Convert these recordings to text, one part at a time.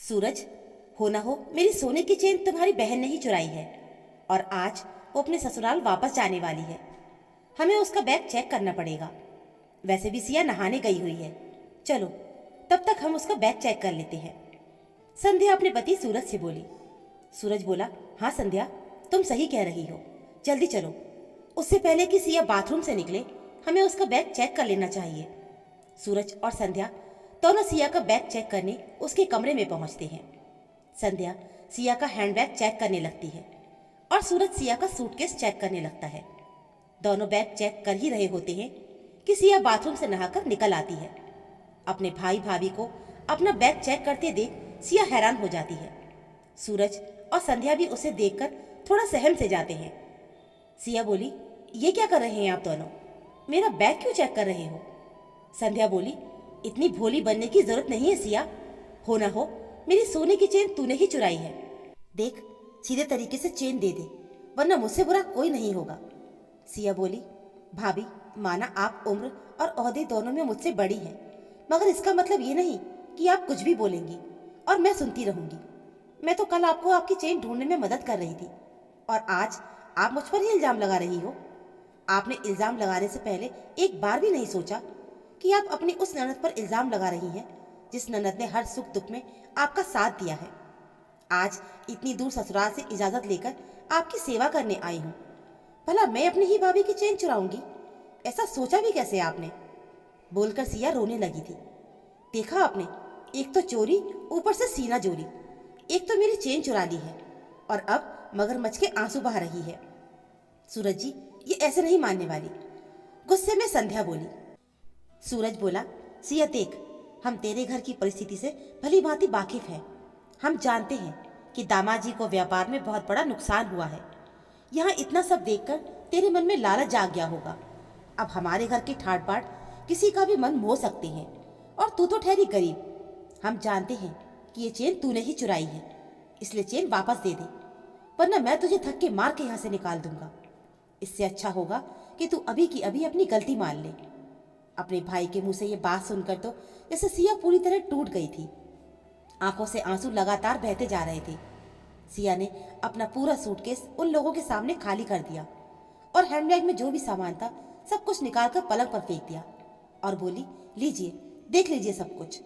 सूरज, हो ना हो मेरी सोने की चेन तुम्हारी बहन ने ही चुराई है और आज वो अपने ससुराल वापस जाने वाली है। हमें उसका बैग चेक करना पड़ेगा। वैसे भी सिया नहाने गई हुई है। चलो तब तक हम उसका बैग चेक कर लेते हैं। संध्या अपने पति सूरज से बोली। सूरज बोला, हाँ संध्या, तुम सही कह रही हो, जल्दी चलो। उससे पहले कि सिया बाथरूम से निकले हमें उसका बैग चेक कर लेना चाहिए। सूरज और संध्या दोनों सिया का बैग चेक करने उसके कमरे में पहुंचते हैं। संध्या सिया का हैंडबैग चेक करने लगती है और सूरज सिया का सूटकेस चेक करने लगता है। दोनों बैग चेक कर ही रहे होते हैं कि सिया बाथरूम से नहाकर निकल आती है। अपने भाई भाभी को अपना बैग चेक करते देख सिया हैरान हो जाती है। सूरज और संध्या भी उसे देखकर थोड़ा सहम से जाते हैं। सिया बोली, ये क्या कर रहे हैं आप दोनों? मेरा बैग क्यों चेक कर रहे हो? संध्या बोली, इतनी भोली बनने की जरूरत नहीं है सिया। हो ना हो मेरी सोने की चेन तूने ही चुराई है। देख, सीधे तरीके से चेन दे दे, वरना मुझसे बुरा कोई नहीं होगा। सिया बोली, भाभी, माना आप उम्र और ओहदे दोनों में मुझसे बड़ी हैं, मगर इसका मतलब ये नहीं कि आप कुछ भी बोलेंगी और मैं सुनती रहूंगी। मैं तो कल आपको आपकी चेन ढूंढने में मदद कर रही थी और आज आप मुझ पर ही इल्जाम लगा रही हो। आपने इल्जाम लगाने से पहले एक बार भी नहीं सोचा कि आप अपनी उस ननद पर इल्जाम लगा रही हैं जिस ननद ने हर सुख दुख में आपका साथ दिया है। आज इतनी दूर ससुराल से इजाजत लेकर आपकी सेवा करने आई हूँ। भला मैं अपनी ही भाभी की चेन चुराऊंगी? ऐसा सोचा भी कैसे आपने? बोलकर सिया रोने लगी थी। देखा आपने, एक तो चोरी, ऊपर से सीना जोरी। एक तो मेरी चेन चुरा ली है और अब मगरमच्छ के आंसू बहा रही है। सूरज जी, ये ऐसे नहीं मानने वाली। गुस्से में संध्या बोली। सूरज बोला, सिया देख, हम तेरे घर की परिस्थिति से भली भांति वाकिफ हैं। हम जानते हैं कि दामाद जी को व्यापार में बहुत बड़ा नुकसान हुआ है। यहाँ इतना सब देखकर तेरे मन में लालच जाग गया होगा। अब हमारे घर की ठाट बाट किसी का भी मन मोह सकते हैं और तू तो ठहरी गरीब। हम जानते हैं कि ये चेन तूने ही चुराई है, इसलिए चेन वापस दे दे, वरना मैं तुझे धक्के मार के यहाँ से निकाल दूंगा। इससे अच्छा होगा कि तू अभी की अभी अपनी गलती मान ले। अपने भाई के मुंह से ये बात सुनकर तो जैसे सिया पूरी तरह टूट गई थी। आंखों से आंसू लगातार बहते जा रहे थे। सिया ने अपना पूरा सूटकेस उन लोगों के सामने खाली कर दिया और हैंडबैग में जो भी सामान था सब कुछ निकालकर पलंग पर फेंक दिया और बोली, लीजिए, देख लीजिए सब कुछ,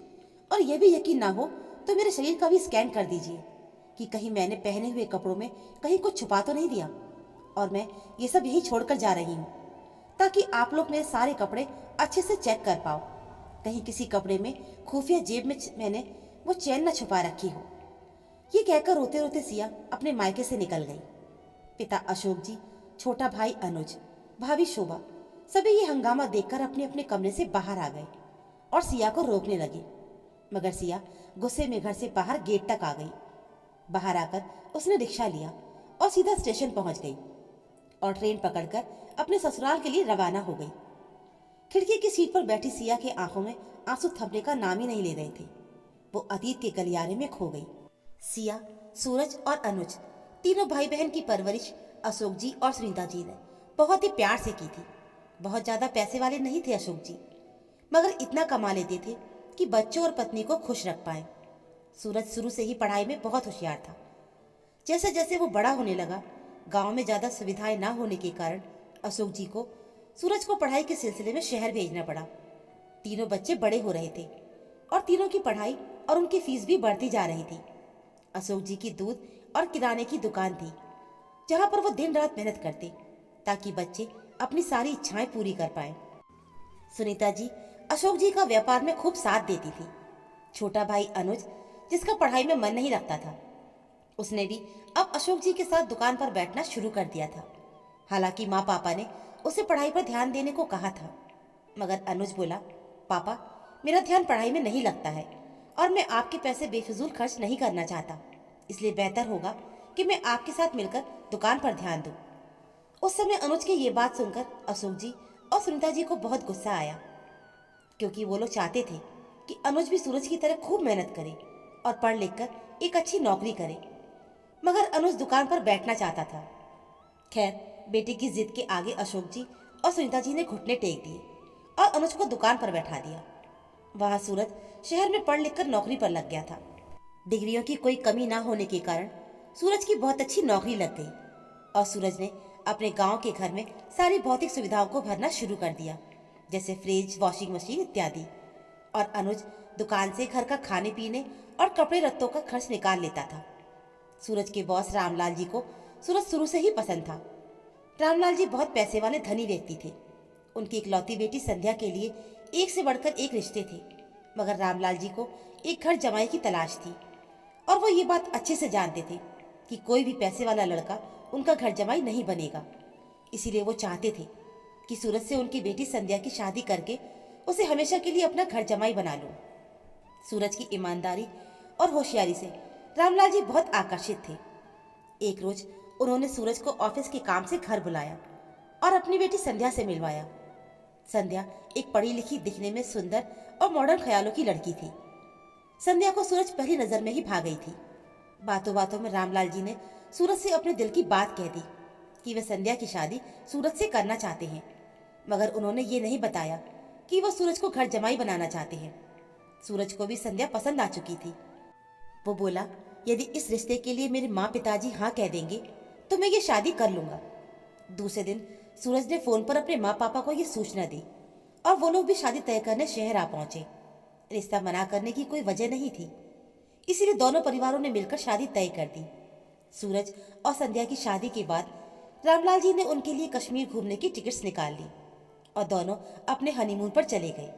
और यह भी यकीन ना हो तो मेरे शरीर का भी स्कैन कर दीजिए कि कहीं मैंने पहने हुए कपड़ों में कहीं कुछ छुपा तो नहीं दिया। और मैं ये सब यहीं छोड़कर जा रही हूँ ताकि आप लोग मेरे सारे कपड़े अच्छे से चेक कर पाओ। कहीं किसी कपड़े में खुफिया जेब में मैंने वो चैन न छुपा रखी हो। ये कहकर रोते रोते सिया अपने मायके से निकल गई। पिता अशोक जी, छोटा भाई अनुज, भाभी शोभा, सभी ये हंगामा देखकर अपने अपने कमरे से बाहर आ गए और सिया को रोकने लगे, मगर सिया गुस्से में घर से बाहर गेट तक आ गई। बाहर आकर उसने रिक्शा लिया और सीधा स्टेशन पहुंच गई और ट्रेन पकड़कर अपने ससुराल के लिए रवाना हो गई। खिड़की की सीट पर बैठी सिया के आंखों में आंसू थमने का नाम ही नहीं ले रहे थे। वो अतीत के गलियारे में खो गई। सिया, सूरज और अनुज, तीनों भाई बहन की परवरिश अशोक जी और सुनीता जी ने बहुत ही प्यार से की थी। बहुत ज्यादा पैसे वाले नहीं थे अशोक जी, मगर इतना कमा लेते थे कि बच्चों और पत्नी को खुश रख पाए। सूरज शुरू से ही पढ़ाई में बहुत होशियार था। जैसे जैसे वो बड़ा होने लगा, गांव में ज्यादा सुविधाएं ना होने के कारण अशोक जी को सूरज को पढ़ाई के सिलसिले में शहर भेजना पड़ा। तीनों बच्चे बड़े हो रहे थे और तीनों की पढ़ाई और उनकी फीस भी बढ़ती जा रही थी। अशोक जी की दूध और किराने की दुकान थी जहां पर वो दिन रात मेहनत करते ताकि बच्चे अपनी सारी इच्छाएं पूरी कर पाए। सुनीता जी अशोक जी का व्यापार में खूब साथ देती थी। छोटा भाई अनुज, जिसका पढ़ाई में मन नहीं लगता था, उसने भी अब अशोक जी के साथ दुकान पर बैठना शुरू कर दिया था। हालांकि माँ पापा ने उसे पढ़ाई पर ध्यान देने को कहा था, मगर अनुज बोला, पापा, मेरा ध्यान पढ़ाई में नहीं लगता है और मैं आपके पैसे बेफिजूल खर्च नहीं करना चाहता, इसलिए बेहतर होगा कि मैं आपके साथ मिलकर दुकान पर ध्यान दूं। उस समय अनुज की ये बात सुनकर अशोक जी और सुनीता जी को बहुत गुस्सा आया, क्योंकि वो लोग चाहते थे कि अनुज भी सूरज की तरह खूब मेहनत करे और पढ़ लिख कर एक अच्छी नौकरी करे, मगर अनुज दुकान पर बैठना चाहता था। खैर, बेटे की जिद के आगे अशोक जी और सुनीता जी ने घुटने टेक दिए और अनुज को दुकान पर बैठा दिया। वहां सूरज शहर में पढ़ लिख कर नौकरी पर लग गया था। डिग्रियों की कोई कमी ना होने के कारण सूरज की बहुत अच्छी नौकरी लग गई और सूरज ने अपने गांव के घर में सारी भौतिक सुविधाओं को भरना शुरू कर दिया, जैसे फ्रिज, वॉशिंग मशीन इत्यादि। और अनुज दुकान से घर का खाने पीने और कपड़े रत्तों का खर्च निकाल लेता था। सूरज के बॉस रामलाल जी को सूरज शुरू से ही पसंद था। रामलाल जी बहुत पैसे वाले धनी व्यक्ति थे। उनकी इकलौती बेटी संध्या के लिए एक से बढ़कर एक रिश्ते थे, मगर रामलाल जी को एक घर जमाई की तलाश थी और वो ये बात अच्छे से जानते थे कि कोई भी पैसे वाला लड़का उनका घर जमाई नहीं बनेगा। इसीलिए वो चाहते थे कि सूरज से उनकी बेटी संध्या की शादी करके उसे हमेशा के लिए अपना घर जमाई बना लूं। सूरज की ईमानदारी और होशियारी से रामलाल जी बहुत आकर्षित थे। एक रोज उन्होंने सूरज को ऑफिस के काम से घर बुलाया और अपनी बेटी संध्या से मिलवाया। संध्या एक पढ़ी लिखी, दिखने में सुंदर और मॉडर्न ख्यालों की लड़की थी। संध्या को सूरज पहली नजर में ही भा गई थी। बातों बातों में रामलाल जी ने सूरज से अपने दिल की बात कह दी कि वे संध्या की शादी सूरज से करना चाहते हैं, मगर उन्होंने ये नहीं बताया कि वो सूरज को घर जमाई बनाना चाहते हैं। सूरज को भी संध्या पसंद आ चुकी थी। वो बोला, यदि इस रिश्ते के लिए मेरे माँ पिताजी हाँ कह देंगे तो मैं ये शादी कर लूंगा। दूसरे दिन सूरज ने फोन पर अपने माँ पापा को ये सूचना दी और वो लोग भी शादी तय करने शहर आ पहुंचे। रिश्ता मना करने की कोई वजह नहीं थी, इसीलिए दोनों परिवारों ने मिलकर शादी तय कर दी। सूरज और संध्या की शादी के बाद रामलाल जी ने उनके लिए कश्मीर घूमने की टिकट्स निकाल ली और दोनों अपने हनीमून पर चले गए।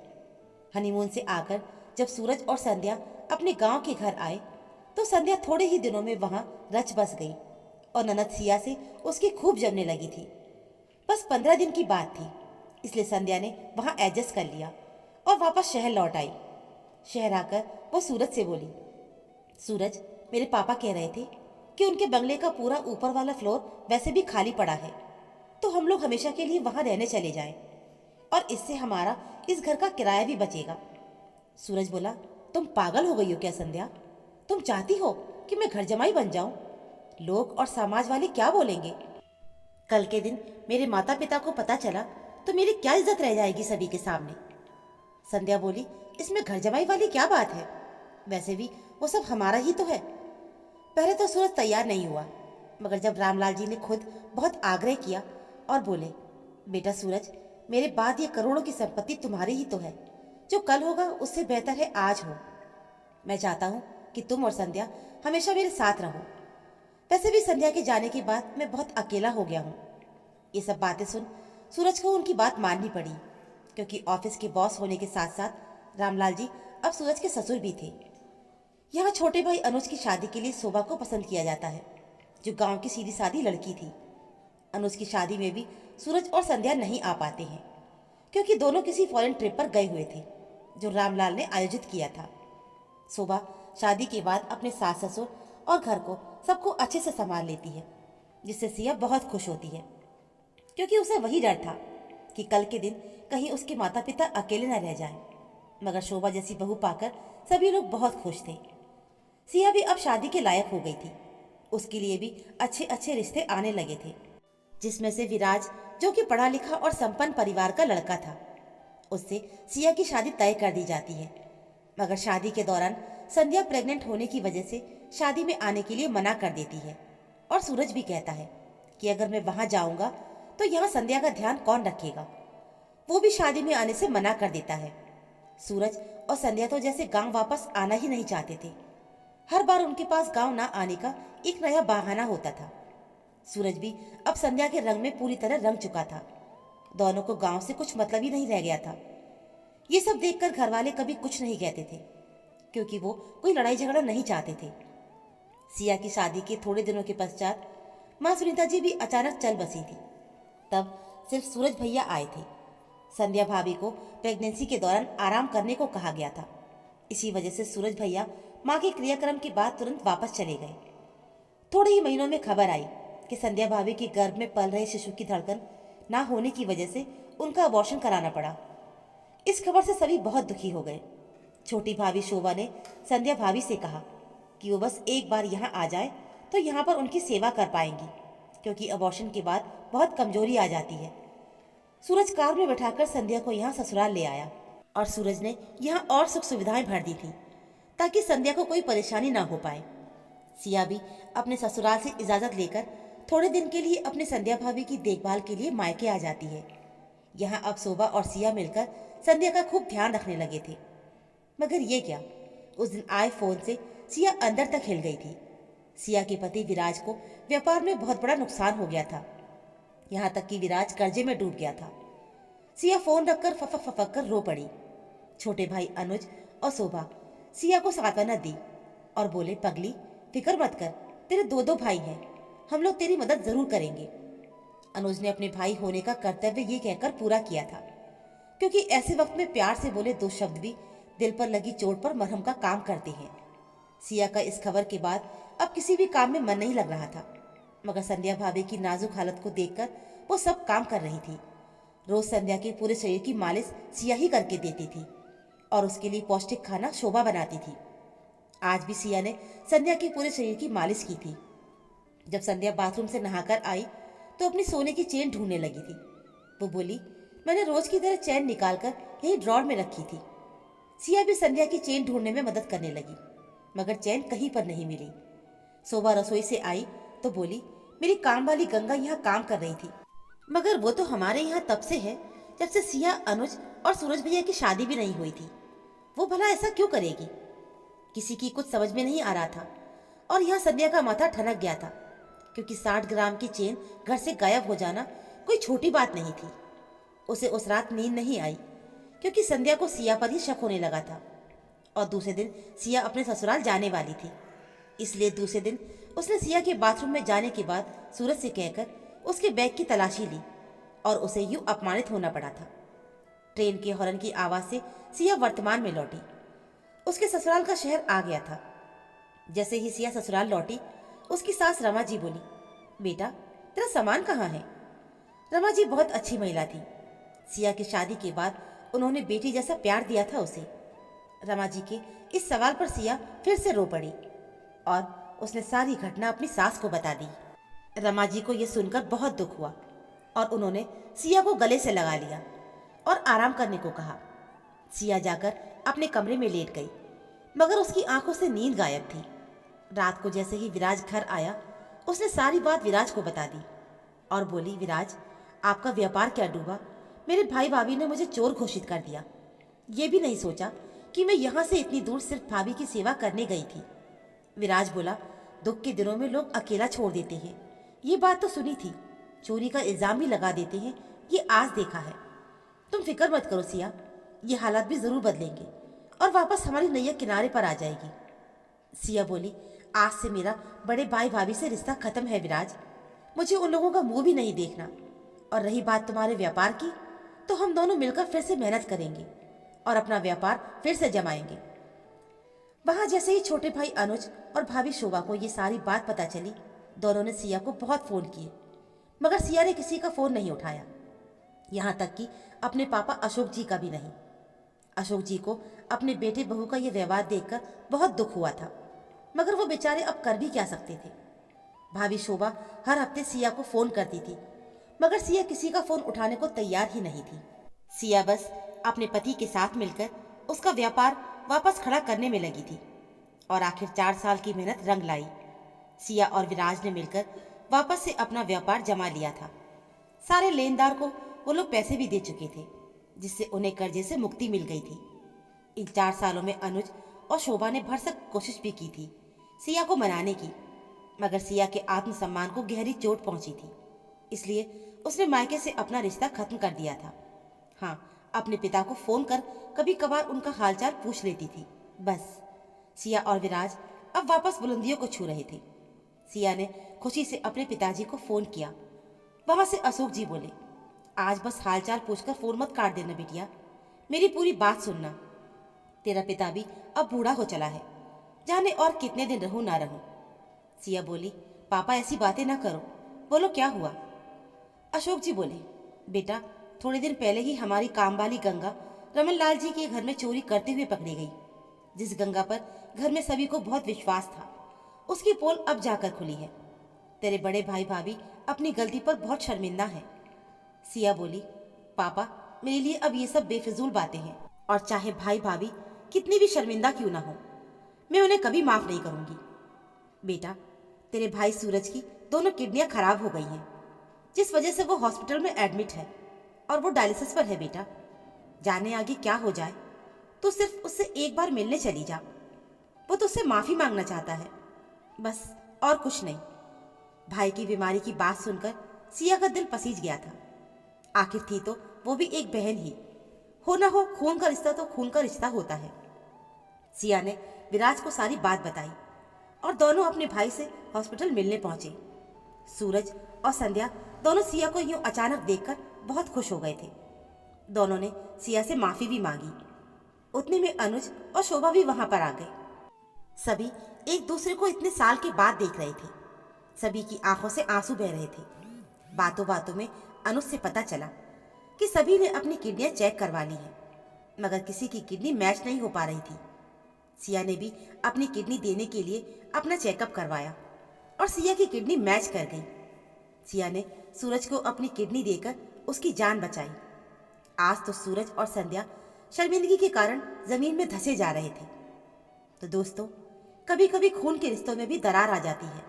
हनीमून से आकर जब सूरज और संध्या अपने गांव के घर आए तो संध्या थोड़े ही दिनों में वहां रच बस गई और ननद सिया से उसकी खूब जमने लगी थी। बस 15 दिन की बात थी, इसलिए संध्या ने वहां एडजस्ट कर लिया और वापस शहर लौट आई। शहर आकर वो सूरज से बोली, सूरज, मेरे पापा कह रहे थे कि उनके बंगले का पूरा ऊपर वाला फ्लोर वैसे भी खाली पड़ा है, तो हम लोग हमेशा के लिए वहां रहने चले जाएं और इससे हमारा इस घर का किराया भी बचेगा। सूरज बोला, तुम पागल हो गई हो क्या संध्या? तुम चाहती हो कि मैं घर जमाई बन जाऊं? लोग और समाज वाले क्या बोलेंगे? कल के दिन मेरे माता पिता को पता चला तो मेरी क्या इज्जत रह जाएगी सभी के सामने। संध्या बोली, इसमें घर जमाई वाली क्या बात है? वैसे भी वो सब हमारा ही तो है। पहले तो सूरज तैयार नहीं हुआ, मगर जब रामलाल जी ने खुद बहुत आग्रह किया और बोले, बेटा सूरज, मेरे बाद ये करोड़ों की संपत्ति तुम्हारी ही तो है। जो कल होगा उससे बेहतर है आज हो। मैं चाहता हूँ कि तुम और संध्या हमेशा मेरे साथ रहो। वैसे भी संध्या के जाने के बाद मैं बहुत अकेला हो गया हूँ। ये सब बातें सुन सूरज को उनकी बात माननी पड़ी, क्योंकि ऑफिस के बॉस होने के साथ साथ रामलाल जी अब सूरज के ससुर भी थे। यहाँ छोटे भाई अनुज की शादी के लिए शोभा को पसंद किया जाता है, जो गांव की सीधी सादी लड़की थी। अनुज की शादी में भी सूरज और संध्या नहीं आ पाते हैं, क्योंकि दोनों किसी फॉरेन ट्रिप पर गए हुए थे जो रामलाल ने आयोजित किया था। शोभा शादी के बाद अपने सास ससुर और घर को सबको अच्छे से संभाल लेती है, जिससे सिया बहुत खुश होती है, क्योंकि उसे वही डर था कि कल के दिन कहीं उसके माता पिता अकेले न रह जाएं। मगर शोभा जैसी बहू पाकर सभी लोग बहुत खुश थे। सिया भी अब शादी के लायक हो गई थी। उसके लिए भी अच्छे अच्छे रिश्ते आने लगे थे, जिसमें से विराज, जो कि पढ़ा लिखा और संपन्न परिवार का लड़का था, उससे सिया की शादी तय कर दी जाती है। मगर शादी के दौरान संध्या प्रेग्नेंट होने की वजह से शादी में आने के लिए मना कर देती है और सूरज भी कहता है कि अगर मैं वहां जाऊंगा तो यहाँ संध्या का ध्यान कौन रखेगा। वो भी शादी में आने से मना कर देता है। सूरज और संध्या तो जैसे गांव वापस आना ही नहीं चाहते थे। हर बार उनके पास गांव ना आने का एक नया बहाना होता था। सूरज भी अब संध्या के रंग में पूरी तरह रंग चुका था। दोनों को गांव से कुछ मतलब ही नहीं रह गया था। ये सब देखकर घर वाले कभी कुछ नहीं कहते थे, क्योंकि वो कोई लड़ाई झगड़ा नहीं चाहते थे। सिया की शादी के थोड़े दिनों के पश्चात माँ सुनीता जी भी अचानक चल बसी थी। तब सिर्फ सूरज भैया आए थे। संध्या भाभी को प्रेगनेंसी के दौरान आराम करने को कहा गया था। इसी वजह से सूरज भैया माँ के क्रियाक्रम के बाद तुरंत वापस चले गए। थोड़े ही महीनों में खबर आई कि संध्या भाभी के गर्भ में पल रहे शिशु की धड़कन ना होने की वजह से उनका अबॉर्शन कराना पड़ा। इस खबर से सभी बहुत दुखी हो गए। छोटी भाभी शोभा ने संध्या भाभी से कहा कि वो बस एक बार यहाँ आ जाए तो यहाँ पर उनकी सेवा कर पाएंगी, क्योंकि अबॉर्शन के बाद बहुत कमजोरी आ जाती है। सूरज कार में बैठाकर संध्या को यहाँ ससुराल ले आया और सूरज ने यहाँ और सुख सुविधाएं भर दी थी, ताकि संध्या को कोई परेशानी ना हो पाए। सिया भी अपने ससुराल से इजाज़त लेकर थोड़े दिन के लिए अपने संध्या भाभी की देखभाल के लिए मायके आ जाती है। यहाँ अब शोभा और सिया मिलकर संध्या का खूब ध्यान रखने लगे थे। मगर ये क्या, उस दिन आए फोन से सिया अंदर तक हिल गई थी। सिया के पति विराज को व्यापार में बहुत बड़ा नुकसान हो गया था। यहाँ तक कि विराज कर्जे में डूब गया था। सिया फोन रखकर फफक फफक कर रो पड़ी। छोटे भाई अनुज और शोभा सिया को सांत्वना दी और बोले, पगली फिक्र मत कर, तेरे दो दो भाई हैं, हम लोग तेरी मदद जरूर करेंगे। अनुज ने अपने भाई होने का कर्तव्य ये कहकर पूरा किया था, क्योंकि ऐसे वक्त में प्यार से बोले दो शब्द भी दिल पर लगी चोट पर मरहम का काम करते हैं। सिया का इस खबर के बाद अब किसी भी काम में मन नहीं लग रहा था, मगर संध्या भाभी की नाजुक हालत को देखकर वो सब काम कर रही थी। रोज संध्या के पूरे शरीर की मालिश सिया ही करके देती थी और उसके लिए पौष्टिक खाना शोभा बनाती थी। आज भी सिया ने संध्या के पूरे शरीर की मालिश की थी। जब संध्या बाथरूम से नहाकर आई तो अपनी सोने की चेन ढूंढने लगी थी। वो बोली, मैंने रोज की तरह चेन निकालकर यही ड्रॉर में रखी थी। सिया भी संध्या की चेन ढूंढने में मदद करने लगी, मगर चेन कहीं पर नहीं मिली। शोभा रसोई से आई तो बोली, मेरी काम वाली गंगा यहाँ काम कर रही थी, मगर वो तो हमारे यहाँ तब से है जब से सिया, अनुज और सूरज भैया की शादी भी नहीं हुई थी। वो भला ऐसा क्यों करेगी? किसी की कुछ समझ में नहीं आ रहा था और यहाँ संध्या का माथा ठनक गया था, क्योंकि 60 ग्राम की चेन घर से गायब हो जाना कोई छोटी बात नहीं थी। उसे उस रात नींद नहीं आई, क्योंकि संध्या को सिया पर ही शक होने लगा था और दूसरे दिन सिया अपने ससुराल जाने वाली थी। इसलिए दूसरे दिन उसने सिया के बाथरूम में जाने के बाद सूरज से कहकर उसके बैग की तलाशी ली और उसे यूं अपमानित होना पड़ा था। ट्रेन के हॉर्न की आवाज़ से सिया वर्तमान में लौटी। उसके ससुराल का शहर आ गया था। जैसे ही सिया ससुराल लौटी, उसकी सास रमा जी बोली, बेटा तेरा सामान कहाँ है? रमा जी बहुत अच्छी महिला थी। सिया की शादी के बाद उन्होंने बेटी जैसा प्यार दिया था उसे। रमा जी के इस सवाल पर सिया फिर से रो पड़ी और उसने सारी घटना अपनी सास को बता दी। रमा जी को यह सुनकर बहुत दुख हुआ और उन्होंने सिया को गले से लगा लिया और आराम करने को कहा। सिया जाकर अपने कमरे में लेट गई, मगर उसकी आंखों से नींद गायब थी। रात को जैसे ही विराज घर आया, उसने सारी बात विराज को बता दी और बोली, विराज आपका व्यापार क्या डूबा? मेरे भाई भाभी ने मुझे चोर घोषित कर दिया। ये भी नहीं सोचा कि मैं यहाँ से इतनी दूर सिर्फ भाभी की सेवा करने गई थी। विराज बोला, दुख के दिनों में लोग अकेला छोड़ देते हैं, ये बात तो सुनी थी। चोरी का इल्जाम भी लगा देते हैं, ये आज देखा है। तुम फिक्र मत करो सिया, ये हालात भी जरूर बदलेंगे और वापस हमारी नैया किनारे पर आ जाएगी। सिया बोली, आज से मेरा बड़े भाई भाभी से रिश्ता खत्म है विराज। मुझे उन लोगों का मुंह भी नहीं देखना। और रही बात तुम्हारे व्यापार की, तो हम दोनों मिलकर फिर से मेहनत करेंगे और अपना व्यापार फिर से जमाएंगे। वहां जैसे ही छोटे भाई अनुज और भाभी शोभा को ये सारी बात पता चली, दोनों ने सिया को बहुत फोन किए, मगर सिया ने किसी का फोन नहीं उठाया, यहाँ तक कि अपने पापा अशोक जी का भी नहीं। अशोक जी को अपने बेटे बहू का यह व्यवहार देखकर बहुत दुख हुआ था, मगर वो बेचारे अब कर भी क्या सकते थे। भाभी शोभा हर हफ्ते सिया को फोन करती थी, मगर सिया किसी का फोन उठाने को तैयार ही नहीं थी। सिया बस अपने पति के साथ मिलकर उसका व्यापार वापस खड़ा करने में लगी थी और आखिर 4 साल की मेहनत रंग लाई। सिया और विराज ने मिलकर वापस से अपना व्यापार जमा लिया था। सारे लेनदार को वो लोग पैसे भी दे चुके थे, जिससे उन्हें कर्जे से मुक्ति मिल गई थी। इन 4 सालों में अनुज और शोभा ने भरसक कोशिश भी की थी सिया को मनाने की, मगर सिया के आत्मसम्मान को गहरी चोट पहुंची थी। इसलिए उसने मायके से अपना रिश्ता खत्म कर दिया था। हाँ, अपने पिता को फोन कर कभी कभार उनका हालचाल पूछ लेती थी, बस। सिया और विराज अब वापस बुलंदियों को छू रहे थे। सिया ने खुशी से अपने पिताजी को फोन किया। वहां से अशोक जी बोले, आज बस हालचाल पूछकर फोन मत काट देना बेटिया, मेरी पूरी बात सुनना। तेरा पिता भी अब बूढ़ा हो चला है, जाने और कितने दिन रहूं ना रहूं। सिया बोली, पापा ऐसी बातें ना करो, बोलो क्या हुआ? अशोक जी बोले, बेटा थोड़े दिन पहले ही हमारी काम वाली गंगा रमन लाल जी के घर में चोरी करते हुए पकड़ी गई। जिस गंगा पर घर में सभी को बहुत विश्वास था, उसकी पोल अब जाकर खुली है। तेरे बड़े भाई भाभी अपनी गलती पर बहुत शर्मिंदा है। सिया बोली, पापा मेरे लिए अब ये सब बेफिजूल बातें हैं, और चाहे भाई भाभी कितनी भी शर्मिंदा क्यों ना हो, मैं उन्हें कभी माफ़ नहीं करूँगी। बेटा, तेरे भाई सूरज की दोनों किडनियाँ खराब हो गई हैं, जिस वजह से वो हॉस्पिटल में एडमिट है और वो डायलिसिस पर है। बेटा, जाने आगे क्या हो जाए, तो सिर्फ उससे एक बार मिलने चली जा। वो तुझसे माफ़ी मांगना चाहता है, बस, और कुछ नहीं। भाई की बीमारी की बात सुनकर सिया का दिल पसीज गया था। आखिर थी तो वो भी एक बहन ही। हो ना हो, खून का रिश्ता तो खून का रिश्ता होता है। सिया ने विराज को सारी बात बताई और दोनों अपने भाई से हॉस्पिटल मिलने पहुंचे। सूरज और संध्या दोनों सिया को यूं अचानक देखकर बहुत खुश हो गए थे। दोनों ने सिया से माफी भी मांगी। उतने में अनुज और शोभा भी वहां पर आ गए। सभी एक दूसरे को इतने साल के बाद देख रहे थे। सभी की आंखों से आंसू बह रहे थे। बातों बातों में अनुज से पता चला कि सभी ने अपनी किडनियां चेक करवा ली है, मगर किसी की किडनी मैच नहीं हो पा रही थी। सिया ने भी अपनी किडनी देने के लिए अपना चेकअप करवाया और सिया की किडनी मैच कर गई। सिया ने सूरज को अपनी किडनी देकर उसकी जान बचाई। आज तो सूरज और संध्या शर्मिंदगी के कारण जमीन में धंसे जा रहे थे। तो दोस्तों, कभी कभी खून के रिश्तों में भी दरार आ जाती है,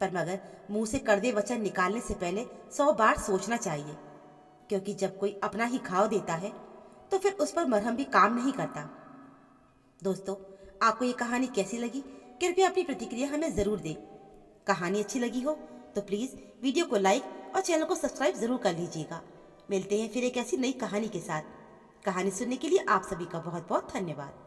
पर मगर मुंह से कड़वे वचन निकालने से पहले 100 बार सोचना चाहिए, क्योंकि जब कोई अपना ही घाव देता है तो फिर उस पर मरहम भी काम नहीं करता। दोस्तों, आपको ये कहानी कैसी लगी, कृपया अपनी प्रतिक्रिया हमें ज़रूर दें। कहानी अच्छी लगी हो तो प्लीज़ वीडियो को लाइक और चैनल को सब्सक्राइब ज़रूर कर लीजिएगा। मिलते हैं फिर एक ऐसी नई कहानी के साथ। कहानी सुनने के लिए आप सभी का बहुत बहुत धन्यवाद।